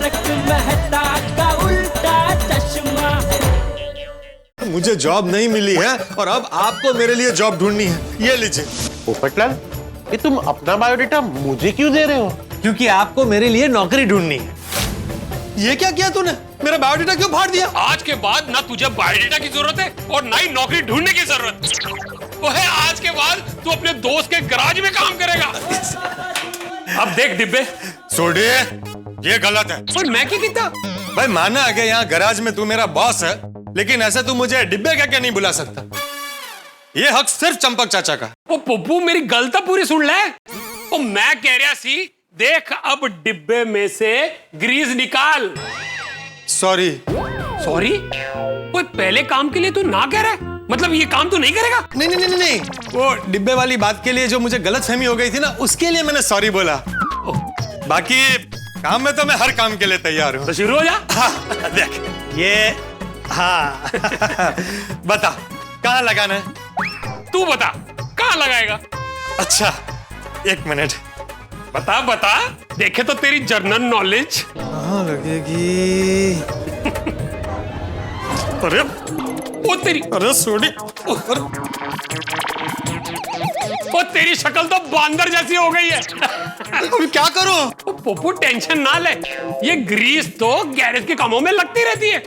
तारक मेहता का उल्टा चश्मा। मुझे जॉब नहीं मिली है और अब आपको मेरे लिए जॉब ढूंढनी है। ये लीजिए। पोपटलाल, ये तुम अपना बायोडेटा मुझे क्यों दे रहे हो? क्योंकि आपको मेरे लिए नौकरी ढूंढनी है। ये क्या किया तूने? मेरा बायोडेटा क्यों फाड़ दिया? आज के बाद ना तुझे बायोडेटा की जरूरत है और ना ही नौकरी ढूंढने की जरूरत। वो है आज के बाद तू अपने दोस्त के गराज में काम करेगा। अब देख डिब्बे, छोड़िए, ये गलत है। और मैं क्या कहता? भाई माना है कि यहाँ गराज में तू मेरा बॉस है, लेकिन ऐसे तू मुझे डिब्बे कह के नहीं बुला सकता। ये हक सिर्फ चंपक चाचा का। वो पप्पू मेरी गल तो पूरी सुन ले। वो मैं कह रहा सी, देख अब डिब्बे में से ग्रीस निकाल। सॉरी। सॉरी? कोई पहले काम के लिए तू ना कह रहा है? मतलब ये काम तू नहीं करेगा? नहीं नहीं नहीं नहीं, वो डिब्बे वाली बात के लिए जो मुझे गलतफहमी हो गई थी ना, उसके लिए मैंने सॉरी बोला। बाकी काम में तो मैं हर काम के लिए तैयार हूँ। तो शुरू हो जा। हाँ, देख ये। हाँ बता कहाँ लगाना है? तू बता कहाँ लगाएगा? अच्छा एक मिनट। बता बता, देखे तो तेरी जनरल नॉलेज। कहाँ लगेगी? अरे वो तेरी, अरे सोडी। वो तेरी शक्ल तो बांदर जैसी हो गई है। अभी क्या करूं? वो पप्पू टेंशन ना ले, ये ग्रीस तो गैरेज के कामों में लगती रहती है।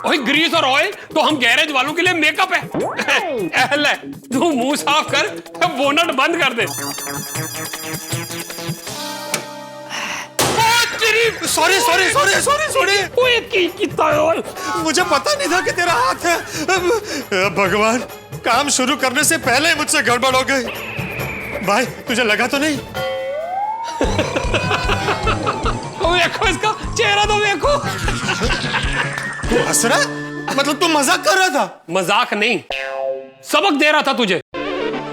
वही ग्रीस और ऑयल तो हम गैरेज वालों के लिए मेकअप है। ले, तू मुंह साफ कर, बोनट बंद कर दे। Sorry sorry sorry sorry sorry. मुझे पता नहीं था कि तेरा हाथ है। भगवान, काम शुरू करने से पहले मुझसे गड़बड़ हो गई। भाई तुझे लगा तो नहीं? देखो इसका चेहरा तो देखो। तू हंस रहा है? मतलब तू मजाक कर रहा था? मजाक नहीं, सबक दे रहा था तुझे।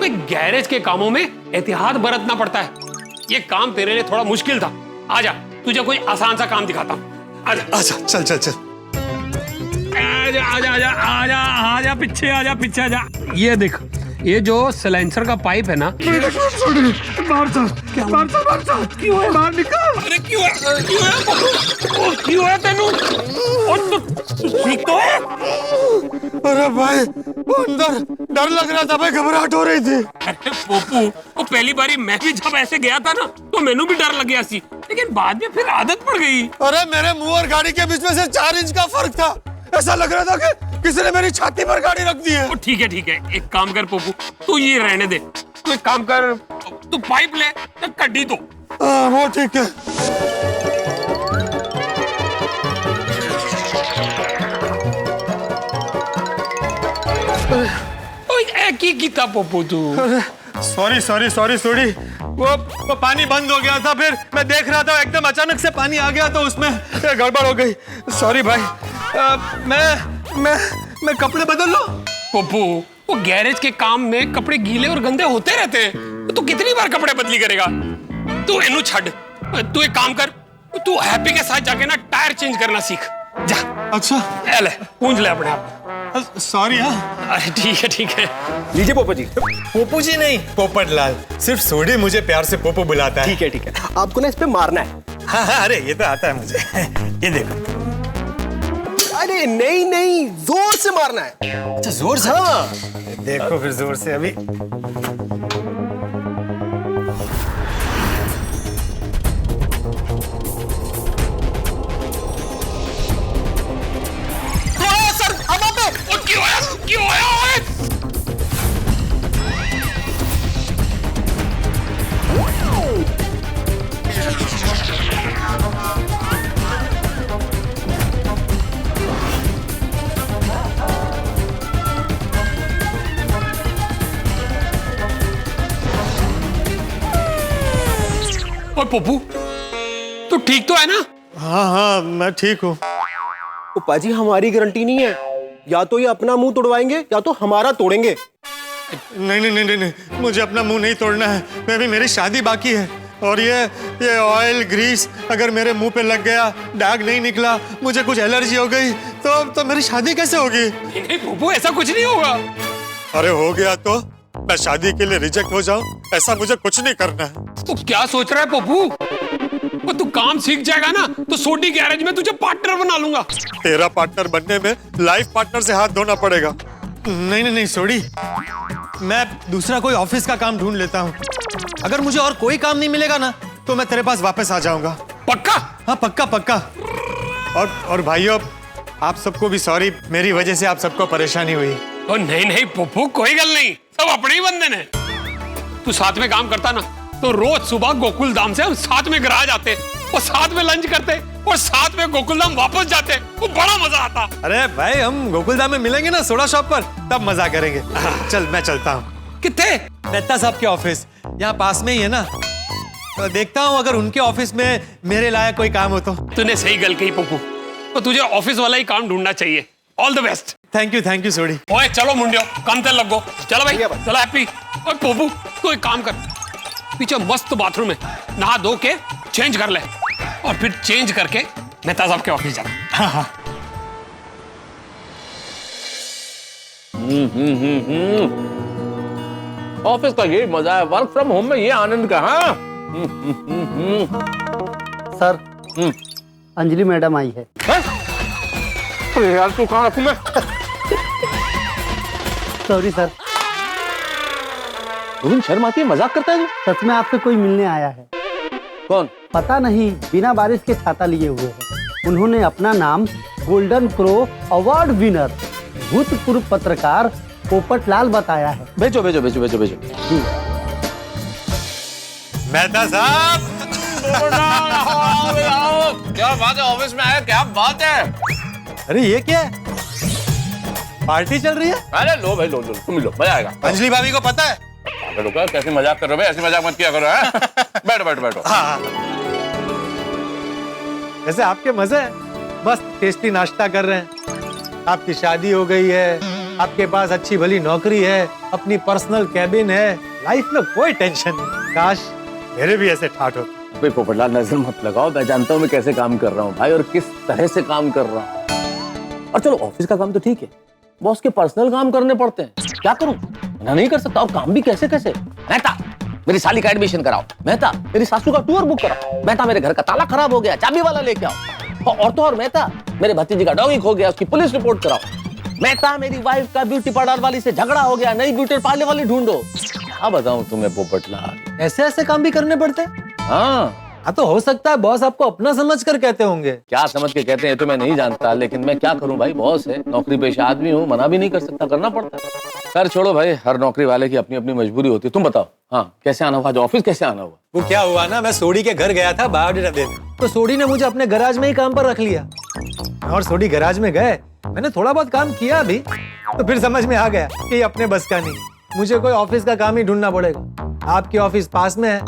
गैरेज के कामों में एहतियात बरतना पड़ता है। ये काम तेरे लिए थोड़ा मुश्किल था। आजा, तुझे कोई आसान सा काम दिखाता हूँ। आजा आजा, चल चल चल। आजा आजा आजा आजा आजा, पीछे आजा, पीछे आजा। ये देख, ये जो सिलेंसर का पाइप है ना, बाहर निकल। अरे क्यों है तेनू? और तो ठीक तो है? अरे भाई वो अंदर डर लग रहा था भाई, घबराहट हो रही थी। अरे पोपू, वो पहली बारी मैं भी जब ऐसे गया था ना, तो मैनू भी डर लग गया सी, लेकिन बाद में फिर आदत पड़ गई। अरे मेरे मुंह और गाड़ी के बीच में से 4 इंच का फर्क था। ऐसा लग रहा था कि किसी ने मेरी छाती पर गाड़ी रख दी है। ठीक है ठीक है, एक काम कर पोपू, तू ये रहने दे। तू एक काम कर, तू पाइप ले, कड्डी तो। वो ठीक है। कीता पोपू तू? Sorry sorry sorry sorry. वो पानी बंद हो गया था, फिर मैं देख रहा था, एकदम अचानक से पानी आ गया तो उसमें गड़बड़ हो गई। सॉरी भाई। मैं कपड़े बदल लूं? पोपू, वो गैरेज के काम में कपड़े गीले और गंदे होते रहते हैं। तू कितनी बार कपड़े बदली करेगा? तू इन्हू छड़, तू एक काम कर, तू हैप्पी के साथ जाके ना टायर चेंज करना सीख जा। अच्छा ले, पूंछ ले अपने आप। सॉरी। हाँ अरे ठीक है। लीजिए पोपो जी। पोपू जी नहीं, पोपटलाल। सिर्फ सोडी मुझे प्यार से पोपो बुलाता है। ठीक है, आपको ना इस पे मारना है। हाँ, अरे ये तो आता है मुझे। ये देखो। अरे नहीं, जोर से मारना है। अच्छा जोर से? हाँ। देखो फिर जोर से अभी। सर अब आप क्यों आया? और पप्पू, तू ठीक तो है ना? हाँ मैं ठीक हूँ। पाजी हमारी गारंटी नहीं है, या तो ये अपना मुंह तोड़वाएंगे या तो हमारा तोड़ेंगे। नहीं, मुझे अपना मुंह नहीं तोड़ना है। मैं भी, मेरी शादी बाकी है। और ये ऑयल ग्रीस अगर मेरे मुंह पे लग गया, दाग नहीं निकला, मुझे कुछ एलर्जी हो गई तो मेरी शादी कैसे होगी? नहीं पप्पू, ऐसा कुछ नहीं होगा। अरे हो गया तो मैं शादी के लिए रिजेक्ट हो जाऊं, ऐसा मुझे कुछ नहीं करना है। तू क्या सोच रहा है पप्पू? और तू काम सीख जाएगा ना तो सोडी गैरेज में तुझे पार्टनर बना लूंगा। तेरा पार्टनर बनने में लाइफ पार्टनर से हाथ धोना पड़ेगा। नहीं नहीं नहीं सोडी, मैं दूसरा कोई ऑफिस का काम ढूंढ लेता हूँ। अगर मुझे और कोई काम नहीं मिलेगा ना तो मैं तेरे पास वापस आ जाऊंगा। पक्का? हाँ पक्का पक्का। और भाइयों, आप सबको भी सॉरी, मेरी वजह से आप सबको परेशानी हुई। ओ नहीं नहीं पप्पू, कोई गल नहीं, सब अपने ही बंदे ने। तू साथ में काम करता ना तो रोज सुबह गोकुल धाम से हम साथ में घर जाते और साथ में लंच करते और साथ में गोकुल धाम वापस जाते, वो बड़ा मजा आता। अरे भाई, हम गोकुल धाम में मिलेंगे ना सोडा शॉप पर, तब मजा करेंगे। चल मैं चलता हूँ। कितने? मेहता साहब के ऑफिस यहाँ पास में ही है ना, तो देखता हूँ अगर उनके ऑफिस में मेरे लायक कोई काम हो तो। तूने सही गल कही पप्पू, तो तुझे ऑफिस वाला ही काम ढूंढना चाहिए। All the best. Thank you Sodhi. ओए चलो मुंडियो, काम ते लगो। चलो भाई, चलो हैप्पी। और पप्पू तू एक काम कर, पीछे मस्त बाथरूम है, नहा धो के चेंज कर ले और फिर चेंज करके मेहता साहब के ऑफिस जा। हाँ हाँ। ऑफिस का यही मजा है, वर्क फ्रॉम होम में ये आनंद का। हाँ सर, अंजलि मैडम आई है। अरे यार तू कहाँ रखूं मैं? Sorry sir. तुम शर्म आती है, मजाक करता है तू? सच में आपसे कोई मिलने आया है। कौन? पता नहीं, बिना बारिश के छाता लिए हुए है। उन्होंने अपना नाम गोल्डन क्रो अवार्ड विनर भूतपूर्व पत्रकार पोपटलाल बताया है। भेजो भेजो भेजो भेजो भेजो। मेहता साहब, क्या बात है, ऑफिस में आया, क्या बात है? अरे ये क्या है, पार्टी चल रही है? अरे लो भाई, लो लो, तुम लो, मजा आएगा। अंजलि भाभी को पता है? रुको, कैसे मजाक कर रहे हो भाई, ऐसे मजाक मत किया करो। हैं? बैठो बैठो बैठो। हाँ। ऐसे आपके मजे हैं, मस्त टेस्टी नाश्ता कर रहे हैं। आपकी शादी हो गई है, आपके पास अच्छी भली नौकरी है, अपनी पर्सनल कैबिन है, लाइफ में कोई टेंशन नहीं। काश मेरे भी ऐसे ठाठ होते। भाई पोपटलाल, नजर मत लगाओ, मैं जानता हूँ मैं कैसे काम कर रहा हूँ भाई और किस तरह से काम कर रहा हूँ। और चलो ऑफिस का काम तो ठीक है, बॉस के पर्सनल काम करने पड़ते हैं, क्या करूं? मना नहीं कर सकता। और काम भी कैसे कैसे? मेहता, मेरी साली का एडमिशन कराओ। मेहता, मेरी सासू का टूर बुक कराओ। मेहता, मेरे घर का ताला खराब हो गया, चाबी वाला लेके आओ। और तो और मेहता, मेरे भतीजी का डॉगी खो गया, उसकी पुलिस रिपोर्ट कराओ। मेहता, मेरी वाइफ का ब्यूटी पार्लर वाली से झगड़ा हो गया, नई ब्यूटी पार्लर वाली ढूंढो। क्या बताऊं तुम्हें पोपटलाल, ऐसे ऐसे काम भी करने पड़ते हैं। हाँ तो हो सकता है बॉस आपको अपना समझ कर कहते होंगे। क्या समझ के कहते हैं तो मैं नहीं जानता, लेकिन मैं क्या करूं भाई, बॉस है, नौकरी पेशा आदमी हूं, मना भी नहीं कर सकता, करना पड़ता है। खैर छोड़ो भाई, हर नौकरी वाले की अपनी अपनी मजबूरी होती है। तुम बताओ, हाँ कैसे आना हुआ आज ऑफिस, कैसे आना हुआ? वो क्या हुआ ना, मैं सोडी के घर गया था बायोडाटा देने, तो सोडी ने मुझे अपने गैराज में ही काम पर रख लिया। और सोडी गैराज में गए, मैंने थोड़ा बहुत काम किया भी, तो फिर समझ में आ गया कि ये अपने बस का नहीं, मुझे कोई ऑफिस का काम ही ढूंढना पड़ेगा। आपकी ऑफिस पास में है,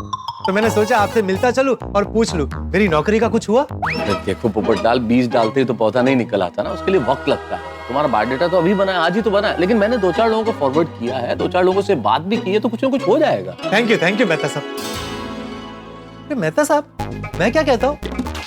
तो मैंने सोचा आपसे मिलता चलूं और पूछ लूं मेरी नौकरी का कुछ हुआ। देखो पोपटलाल, बीज डालते ही तो पौधा नहीं निकल आता ना, उसके लिए वक्त लगता है। तुम्हारा बायोडाटा तो अभी बना है, आज ही तो बना है, लेकिन मैंने 2-4 लोगों को फॉरवर्ड किया है, 2-4 लोगों से बात भी की है, तो कुछ ना कुछ हो जाएगा। थैंक यू मेहता साहब। मेहता साहब, मैं क्या कहता हूँ,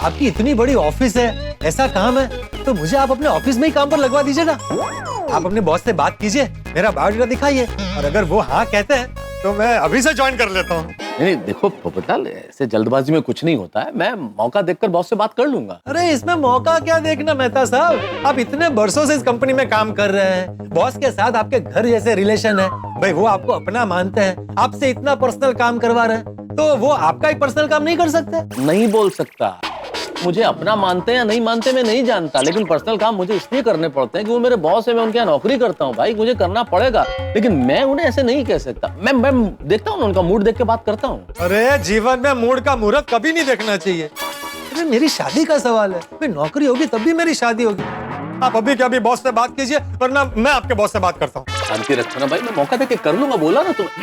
आपकी इतनी बड़ी ऑफिस है, ऐसा काम है, तो मुझे आप अपने ऑफिस में ही काम पर लगवा दीजिए ना। आप अपने बॉस से बात कीजिए, मेरा बायोडाटा दिखाइए, और अगर वो हाँ कहते हैं तो मैं अभी से ज्वाइन कर लेता हूँ। नहीं देखो पोपटलाल, ऐसे जल्दबाजी में कुछ नहीं होता है, मैं मौका देखकर बॉस से बात कर लूंगा। अरे इसमें मौका क्या देखना मेहता साहब, आप इतने बरसों से इस कंपनी में काम कर रहे हैं, बॉस के साथ आपके घर जैसे रिलेशन है, भाई वो आपको अपना मानते हैं, आपसे इतना पर्सनल काम करवा रहे हैं, तो वो आपका ही पर्सनल काम नहीं कर सकते? नहीं बोल सकता, मुझे अपना मानते या नहीं मानते मैं नहीं जानता, लेकिन पर्सनल काम मुझे इसलिए करने पड़ते हैं कि वो मेरे बॉस है, मैं उनके यहाँ नौकरी करता हूँ भाई, मुझे करना पड़ेगा, लेकिन मैं उन्हें ऐसे नहीं कह सकता। मैं देखता हूँ, उनका मूड देख के बात करता हूँ। अरे जीवन में मूड का मुहूर्त कभी नहीं देखना चाहिए। अरे मेरी शादी का सवाल है, भाई नौकरी होगी तब भी मेरी शादी होगी। आप अभी क्या अभी बॉस से बात कीजिए, वरना मैं आपके बॉस से बात करता हूँ। शांति रखो ना भाई, मैं मौका देके कर लूंगा, बोला ना तुम्हें।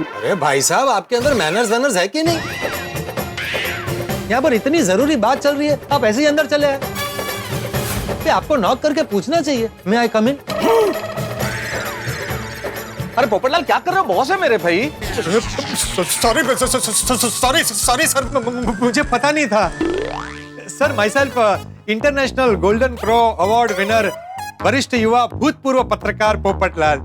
अरे भाई साहब, आपके अंदर मैनर्स है कि नहीं? यहाँ पर इतनी जरूरी बात चल रही है, आप ऐसे ही अंदर चले आए। आपको नॉक करके पूछना चाहिए, मैं आई कम इन। अरे पोपटलाल क्या कर रहे हो, बॉस है मेरे भाई। सॉरी सर, मुझे पता नहीं था sir. My self international golden crow award winner, वरिष्ठ युवा भूतपूर्व पत्रकार पोपटलाल।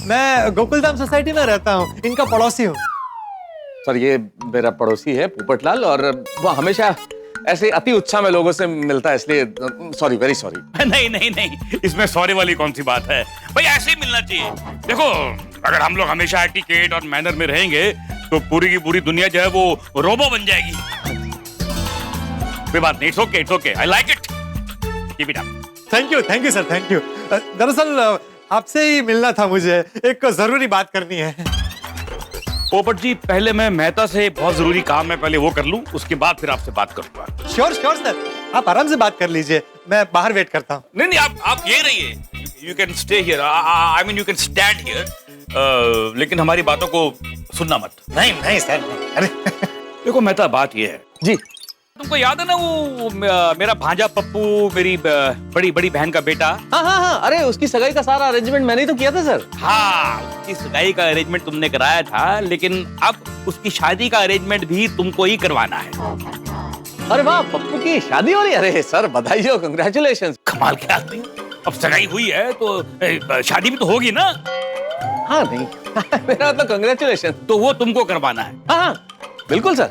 मैं गोकुलधाम सोसाइटी में रहता हूँ, इनका पड़ोसी हूँ। सर ये मेरा पड़ोसी है पोपटलाल, और वो हमेशा ऐसे अति उत्साह में लोगों से मिलता है, इसलिए सॉरी, वेरी सॉरी। नहीं नहीं नहीं, इसमें सॉरी वाली कौन सी बात है भाई, ऐसे ही मिलना चाहिए। देखो अगर हम लोग हमेशा एटिकेट और मैनर में रहेंगे तो पूरी की पूरी दुनिया जो है वो रोबो बन जाएगी। कोई बात नहीं, it's okay, it's okay, I like it, keep it up. Thank you sir, thank you. दरअसल आपसे ही मिलना था मुझे, एक जरूरी बात करनी है। पोपट जी, पहले मैं मेहता से बहुत जरूरी काम है, पहले वो कर लूं, उसके बाद फिर आपसे बात करूंगा। श्योर सर, आप आराम से बात कर लीजिए, मैं बाहर वेट करता हूँ। नहीं नहीं, आप ये रहिए, you can stay here, I mean you can stand here, लेकिन हमारी बातों को सुनना मत। नहीं सर, अरे देखो मेहता, बात ये है जी, तुमको याद है ना वो मेरा भांजा पप्पू, मेरी बड़ी बड़ी बहन का बेटा। हाँ, अरे उसकी सगाई का सारा अरेंजमेंट मैंने ही तो किया था सर। हाँ, उसकी सगाई का अरेंजमेंट तुमने कराया था, लेकिन अब उसकी शादी का अरेंजमेंट भी तुमको ही करवाना है। अरे वाह, पप्पू की शादी हो रही है? अरे सर बधाई हो, कंग्रेचुलेशंस। कमाल के आदमी, अब सगाई हुई है तो शादी भी तो होगी ना। हाँ नहीं मेरा मतलब कंग्रेचुलेशन। तो वो तुमको करवाना है। हाँ बिल्कुल सर।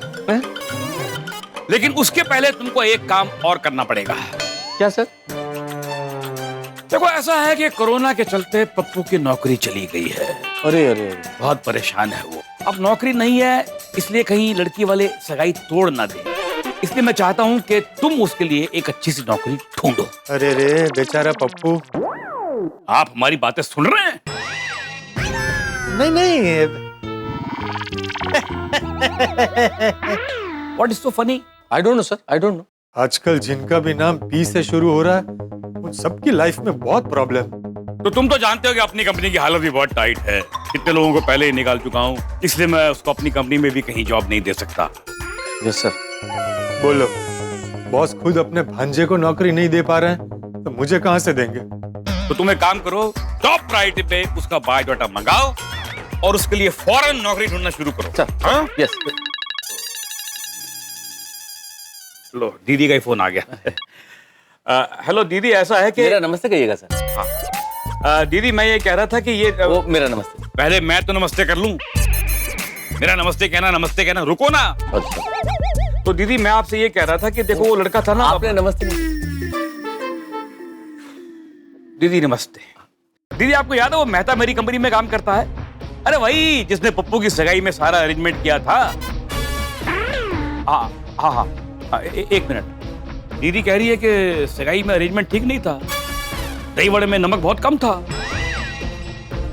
लेकिन उसके पहले तुमको एक काम और करना पड़ेगा। क्या सर? देखो ऐसा है कि कोरोना के चलते पप्पू की नौकरी चली गई है। अरे अरे, बहुत परेशान है वो। अब नौकरी नहीं है, इसलिए कहीं लड़की वाले सगाई तोड़ ना दे, इसलिए मैं चाहता हूँ कि तुम उसके लिए एक अच्छी सी नौकरी ढूंढो। अरे रे बेचारा पप्पू। आप हमारी बातें सुन रहे हैं? नहीं What is so funny? I don't know sir, I don't know. आजकल जिनका भी नाम पी से शुरू हो रहा है, उन सबकी लाइफ में बहुत प्रॉब्लम। तो तुम तो जानते हो कि अपनी कंपनी की हालत भी बहुत टाइट है, कितने लोगों को पहले ही निकाल चुका हूँ, इसलिए मैं उसको अपनी कंपनी में भी कहीं जॉब नहीं दे सकता। Yes sir. बोलो, बॉस खुद अपने भांजे को नौकरी नहीं दे पा रहे हैं तो मुझे कहां से देंगे? तो तुम एक काम करो, टॉप प्रायोरिटी पे उसका बायोडाटा मंगाओ और उसके लिए फौरन नौकरी ढूंढना शुरू करो। सर, हाँ? यस। लो, दीदी का ही फोन आ गया। हेलो दीदी, ऐसा है कि मेरा नमस्ते कहिएगा सर। दीदी मैं ये कह रहा था कि ये वो मेरा नमस्ते। पहले मैं तो नमस्ते कर लूं। मेरा नमस्ते कहना, रुको ना। अच्छा। तो दीदी मैं आपसे ये कह रहा था कि देखो वो लड़का था ना। आपने नमस्ते नहीं। दीदी नमस्ते। दीदी आपको याद है वो मेहता मेरी कंपनी में काम करता है? अरे वही जिसने पप्पू की सगाई में सारा अरेंजमेंट किया था। हाँ, एक मिनट। दीदी कह रही है कि सगाई में अरेंजमेंट ठीक नहीं था, दही वड़े में नमक बहुत कम था।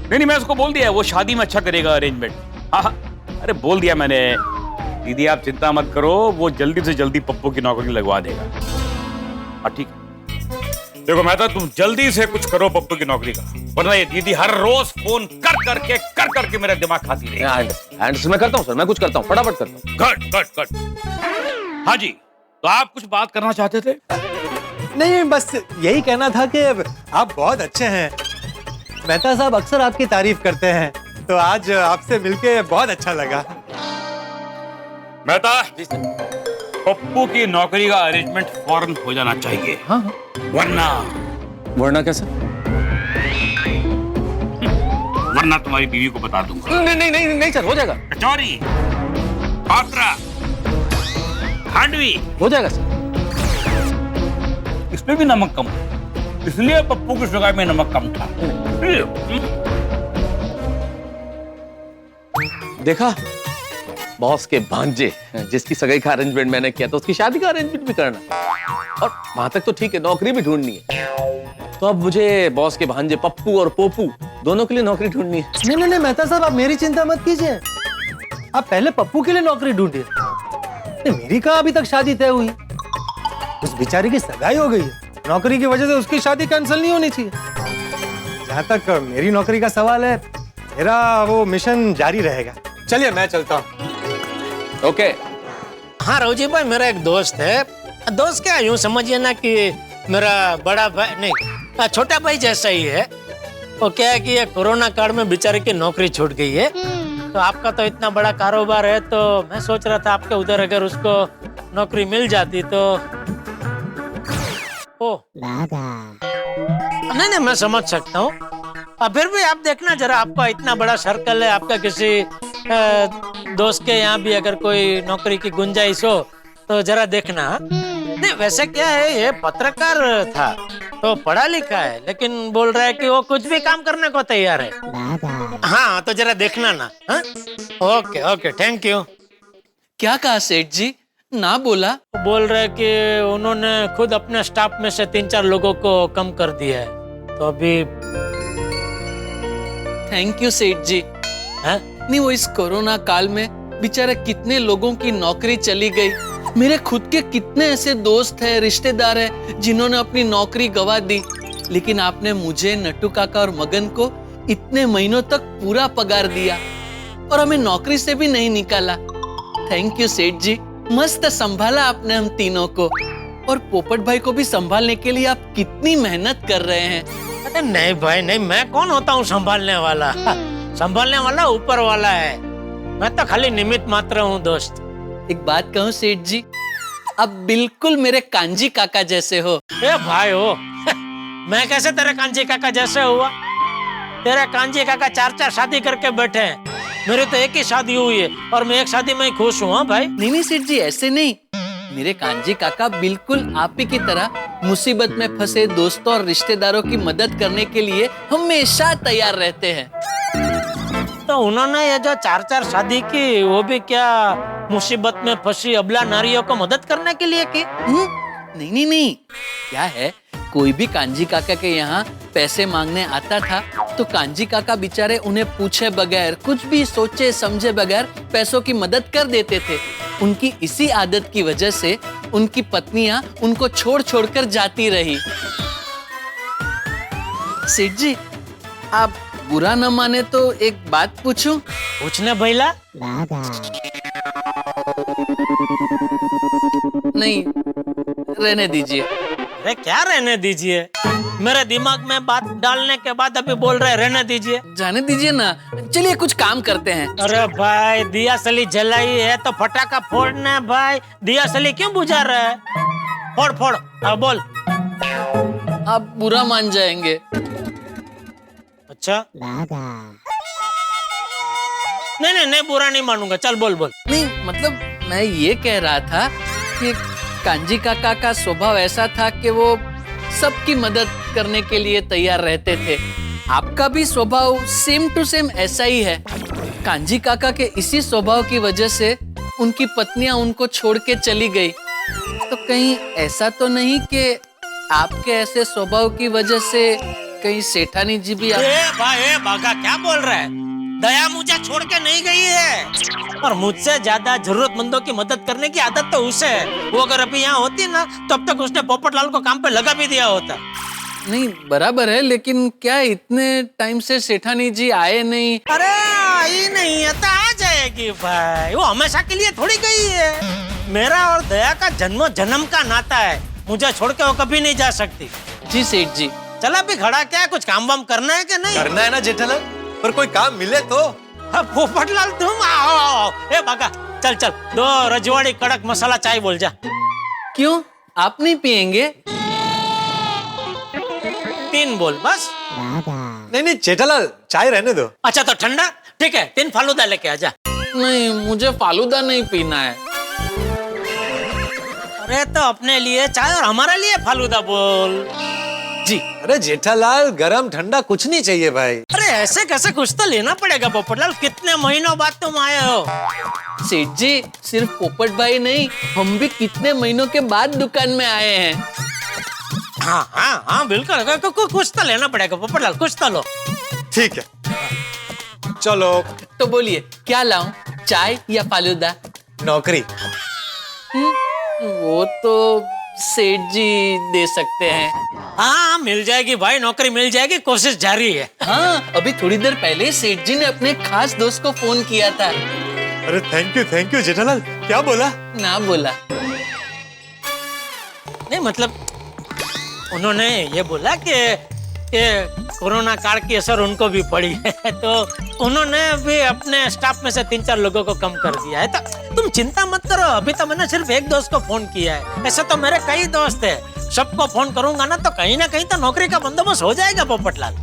नहीं, मैं उसको बोल दिया वो शादी में अच्छा करेगा अरेंजमेंट। हाँ, अरे बोल दिया मैंने। दीदी आप चिंता मत करो, वो जल्दी से जल्दी पप्पू की नौकरी लगवा देगा। हाँ ठीक है। देखो मेहता, तुम जल्दी से कुछ करो पप्पू की नौकरी का, वरना ये दीदी हर रोज फोन कर करके मेरा दिमाग खाती रही। मैं करता हूँ सर, मैं कुछ करता हूँ, फटाफट करता हूँ। गुड। हाँ जी, तो आप कुछ बात करना चाहते थे? नहीं, बस यही कहना था कि आप बहुत अच्छे हैं। मेहता साहब अक्सर आपकी तारीफ करते हैं, तो आज आपसे मिलके बहुत अच्छा लगा। मेहता, पप्पू की नौकरी का अरेंजमेंट फौरन हो जाना चाहिए। हाँ। वरना क्या सर? वरना तुम्हारी बीवी को बता दूंगा। नहीं सर, हो जाएगा। कचौरी, पात्रा, खांडवी हो जाएगा सर। इसमें भी नमक कम, इसलिए पप्पू की सगाई में नमक कम था। देखा, बॉस के भांजे जिसकी सगाई का अरेंजमेंट मैंने किया था, उसकी शादी का अरेंजमेंट भी करना, और वहां तक तो ठीक है, नौकरी भी ढूंढनी है। तो अब मुझे बॉस के भांजे पप्पू और पोपू दोनों के लिए नौकरी ढूंढनी है। नहीं मेहता साहब, आप मेरी चिंता मत कीजिए। आप पहले पप्पू के लिए नौकरी ढूंढिए। मेरी कहाँ अभी तक शादी तय हुई? उस बेचारे की सगाई हो गई है, नौकरी की वजह से उसकी शादी कैंसिल नहीं होनी चाहिए। जहाँ तक मेरी नौकरी का सवाल है, मेरा वो मिशन जारी रहेगा। चलिए मैं चलता हूँ। ओके। हाँ रोजी भाई, मेरा एक दोस्त है। दोस्त क्या, यूं समझिए ना कि मेरा बड़ा भाई नहीं, छोटा भाई जैसा ही है। वो क्या है कि ये कोरोना काल में बेचारे की नौकरी छूट गई है। तो आपका तो इतना बड़ा कारोबार है, तो मैं सोच रहा था आपके उधर अगर उसको नौकरी मिल जाती तो। ओ नहीं, मैं समझ सकता हूँ। फिर भी आप देखना जरा, आपका इतना बड़ा सर्कल है, आपका किसी दोस्त के यहाँ भी अगर कोई नौकरी की गुंजाइश हो तो जरा देखना। हाँ? नहीं वैसे क्या है, ये पत्रकार था तो पढ़ा लिखा है, लेकिन बोल रहा है कि वो कुछ भी काम करने को तैयार है। हाँ तो जरा देखना ना। हाँ? Okay okay, thank you. क्या कहा सेठ जी? ना बोला? बोल रहे कि उन्होंने खुद अपने स्टाफ में से 3-4 लोगों को कम कर दिया है, तो अभी। थैंक यू सेठ जी। है? नहीं, वो इस कोरोना काल में बेचारे कितने लोगों की नौकरी चली गई। मेरे खुद के कितने ऐसे दोस्त हैं, रिश्तेदार हैं जिन्होंने अपनी नौकरी गंवा दी, लेकिन आपने मुझे, नट्टू काका और मगन को इतने महीनों तक पूरा पगार दिया और हमें नौकरी से भी नहीं निकाला। थैंक यू सेठ जी, मस्त संभाला आपने हम तीनों को। और पोपट भाई को भी संभालने के लिए आप कितनी मेहनत कर रहे हैं। अरे नहीं भाई नहीं, मैं कौन होता हूँ संभालने वाला? संभालने वाला ऊपर वाला है, मैं तो खाली निमित्त मात्र हूँ दोस्त। एक बात कहूँ सेठ जी, आप बिल्कुल मेरे कांजी काका जैसे हो। ए भाई हो मैं कैसे तेरे कांजी काका जैसे हुआ? तेरे कांजी काका 4-4 शादी करके बैठे हैं, मेरी तो एक ही शादी हुई है और मैं एक शादी में ही खुश हूँ। हाँ भाई। नहीं सेठ जी, ऐसे नहीं। मेरे कांजी काका बिल्कुल आप ही की तरह मुसीबत में फंसे दोस्तों और रिश्तेदारों की मदद करने के लिए हमेशा तैयार रहते हैं। तो उन्होंने ये जो 4-4 शादी की, वो भी क्या मुसीबत में फंसी अबला नारियों को मदद करने के लिए की? नहीं, क्या है, कोई भी कांजी काका के यहाँ पैसे मांगने आता था तो कांजी काका बेचारे उन्हें पूछे बगैर, कुछ भी सोचे समझे बगैर पैसों की मदद कर देते थे। उनकी इसी आदत की वजह से उनकी पत्नियां उनको छोड़ छोड़कर जाती रही। सेठ जी, आप बुरा न माने तो एक बात पूछूं? पूछने भैला। नहीं, रहने दीजिए। अरे क्या रहने दीजिए? मेरे दिमाग में बात डालने के बाद अभी बोल रहे रहने दीजिए। जाने दीजिए ना, चलिए कुछ काम करते हैं। अरे भाई, दिया सली जलाई है तो फटाका फोड़ना है भाई। दिया सली क्यों बुझा रहा है? फोड़ फोड़, अब बोल। आप बुरा मान जाएंगे। अच्छा नहीं, बुरा नहीं मानूंगा, चल बोल बोल। नहीं मतलब मैं ये कह रहा था कि कांजी काका का स्वभाव ऐसा था कि वो सबकी मदद करने के लिए तैयार रहते थे। आपका भी स्वभाव सेम टू सेम ऐसा ही है। कांजी काका के इसी स्वभाव की वजह से उनकी पत्नियां उनको छोड़ के चली गई। तो कहीं ऐसा तो नहीं कि आपके ऐसे स्वभाव की वजह से कहीं सेठानी जी भी भाई बागा क्या बोल रहा है? दया मुझे छोड़ के नहीं गई है और मुझसे ज्यादा जरूरतमंदों की मदद करने की आदत तो उसे है। वो अगर अभी यहाँ होती ना तो अब तक उसने पोपटलाल को काम पे लगा भी दिया होता। नहीं बराबर है, लेकिन क्या इतने टाइम से सेठानी जी आए नहीं? अरे आई नहीं है तो आ जाएगी भाई, वो हमेशा के लिए थोड़ी गई है। मेरा और दया का जन्म जन्म का नाता है, मुझे छोड़ के वो कभी नहीं जा सकती। जी सेठ जी। चला भी खड़ा क्या, कुछ काम वाम करना है कि नहीं? करना है ना जेठालाल, पर कोई काम मिले तो। पोपटलाल तुम आओ। ए बागा चल 2 रजवाड़ी कड़क मसाला चाय बोल जा। क्यों, आप नहीं पियेंगे? 3 बोल बस। नहीं जेठालाल, चाय रहने दो। अच्छा तो ठंडा, ठीक है 3 फालूदा लेके आ जा। नहीं, मुझे फालूदा नहीं पीना है। अरे तो अपने लिए चाय और हमारे लिए फालूदा बोल जी। अरे जेठालाल, गरम ठंडा कुछ नहीं चाहिए भाई। अरे ऐसे कैसे, कुछ तो लेना पड़ेगा पोपटलाल, कितने महीनों बाद तुम आए हो। सेठ जी, सिर्फ पोपट भाई नहीं, हम भी कितने महीनों के बाद दुकान में आए हैं। हाँ बिल्कुल, कुछ तो लेना पड़ेगा पोपटलाल, कुछ तो लो। ठीक है चलो। तो बोलिए क्या लाऊं, चाय या फालूदा? नौकरी। वो तो सेठ जी दे सकते हैं। हाँ मिल जाएगी भाई, नौकरी मिल जाएगी, कोशिश जारी है। हाँ, अभी थोड़ी देर पहले सेठ जी ने अपने खास दोस्त को फोन किया था। अरे थैंक यू जेठालाल। क्या बोला? ना बोला। नहीं मतलब उन्होंने ये बोला कि कोरोना काल की असर उनको भी पड़ी है तो उन्होंने भी अपने स्टाफ में से 3-4 लोगों को कम कर दिया है। तो तुम चिंता मत करो, अभी तो मैंने सिर्फ एक दोस्त को फोन किया है, ऐसे तो मेरे कई दोस्त हैं। सबको फोन करूंगा ना तो कहीं ना कहीं तो नौकरी का बंदोबस्त हो जाएगा पोपटलाल।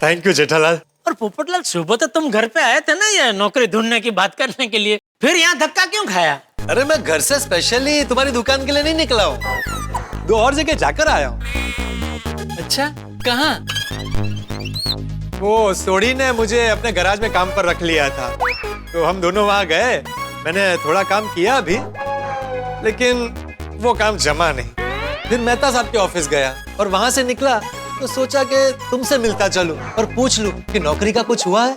Thank you Jethalal. और और पोपटलाल सुबह तो तुम घर पे आए थे ना ये नौकरी ढूंढने की बात करने के लिए, फिर यहाँ धक्का क्यों खाया? अरे मैं घर से स्पेशली तुम्हारी दुकान के लिए नहीं निकला हूँ, 2 और जगह जाकर आया हूँ। अच्छा, कहाँ? वो सोडी ने मुझे अपने गैराज में काम पर रख लिया था, तो हम दोनों वहां गए। मैंने थोड़ा काम किया अभी, लेकिन वो काम जमा नहीं। फिर मेहता साहब के ऑफिस गया और वहां से निकला तो सोचा कि तुमसे मिलता चलूं और पूछ लूं कि नौकरी का कुछ हुआ है।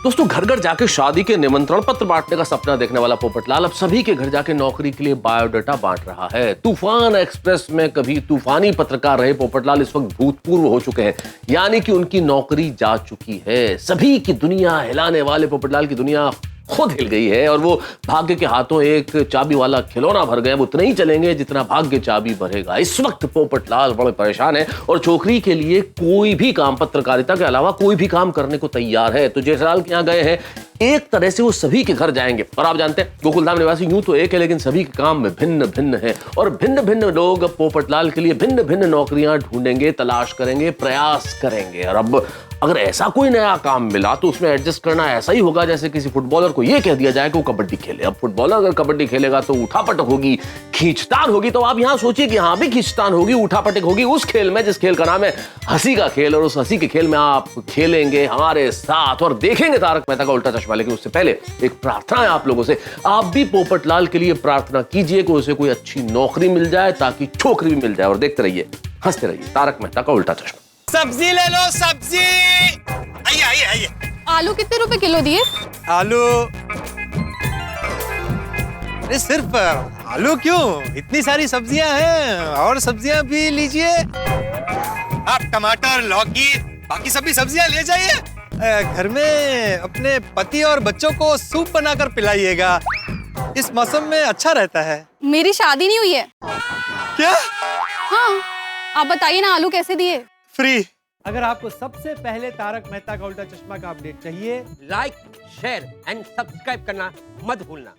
दोस्तों, घर घर जाके शादी के निमंत्रण पत्र बांटने का सपना देखने वाला पोपटलाल अब सभी के घर जाके नौकरी के लिए बायोडाटा बांट रहा है। तूफान एक्सप्रेस में कभी तूफानी पत्रकार रहे पोपटलाल इस वक्त भूतपूर्व हो चुके हैं, यानी कि उनकी नौकरी जा चुकी है। सभी की दुनिया हिलाने वाले पोपटलाल की दुनिया खुद हिल गई है और वो भाग्य के हाथों एक चाबी वाला खिलौना भर गए। वो उतने ही चलेंगे जितना भाग्य चाबी भरेगा। इस वक्त पोपटलाल बड़े परेशान है और छोकरी के लिए कोई भी काम, पत्रकारिता के अलावा कोई भी काम करने को तैयार है। तो जेठलाल के यहाँ गए हैं, एक तरह से वो सभी के घर जाएंगे। और आप जानते हैं गोकुलधाम निवासी यूं तो एक है, लेकिन सभी के काम में भिन्न भिन्न है और भिन्न भिन्न लोग पोपटलाल के लिए भिन्न भिन्न नौकरियां ढूंढेंगे, तलाश करेंगे, प्रयास करेंगे। और अब अगर ऐसा कोई नया काम मिला तो उसमें एडजस्ट करना ऐसा ही होगा जैसे किसी फुटबॉलर को यह कह दिया जाए कि वो कबड्डी खेले। अब फुटबॉलर अगर कबड्डी खेलेगा तो उठापटक होगी, खींचतान होगी। तो आप यहां सोचिए कि यहां भी खींचतान होगी, उठापटक होगी उस खेल में जिस खेल का नाम है हंसी का खेल। और उस हंसी के खेल में आप खेलेंगे हमारे साथ और देखेंगे तारक मेहता का उल्टा चश्मा। लेकिन उससे पहले एक प्रार्थना है आप लोगों से, आप भी पोपटलाल के लिए प्रार्थना कीजिए कि उसे कोई अच्छी नौकरी मिल जाए ताकि छोकरी भी मिल जाए। और देखते रहिए, हंसते रहिए, तारक मेहता का उल्टा चश्मा। सब्जी ले लो, सब्जी। आइए आइए आइए। आलू कितने रुपए किलो दिए? आलू? अरे सिर्फ आलू क्यों, इतनी सारी सब्जियां हैं, और सब्जियां भी लीजिए। आप टमाटर, लौकी, बाकी सभी सब्जियां ले जाइए। घर में अपने पति और बच्चों को सूप बनाकर पिलाइएगा, इस मौसम में अच्छा रहता है। मेरी शादी नहीं हुई है। क्या? हाँ, आप बताइए ना, आलू कैसे दिए? फ्री। अगर आपको सबसे पहले तारक मेहता का उल्टा चश्मा का अपडेट चाहिए, लाइक, शेयर एंड सब्सक्राइब करना मत भूलना।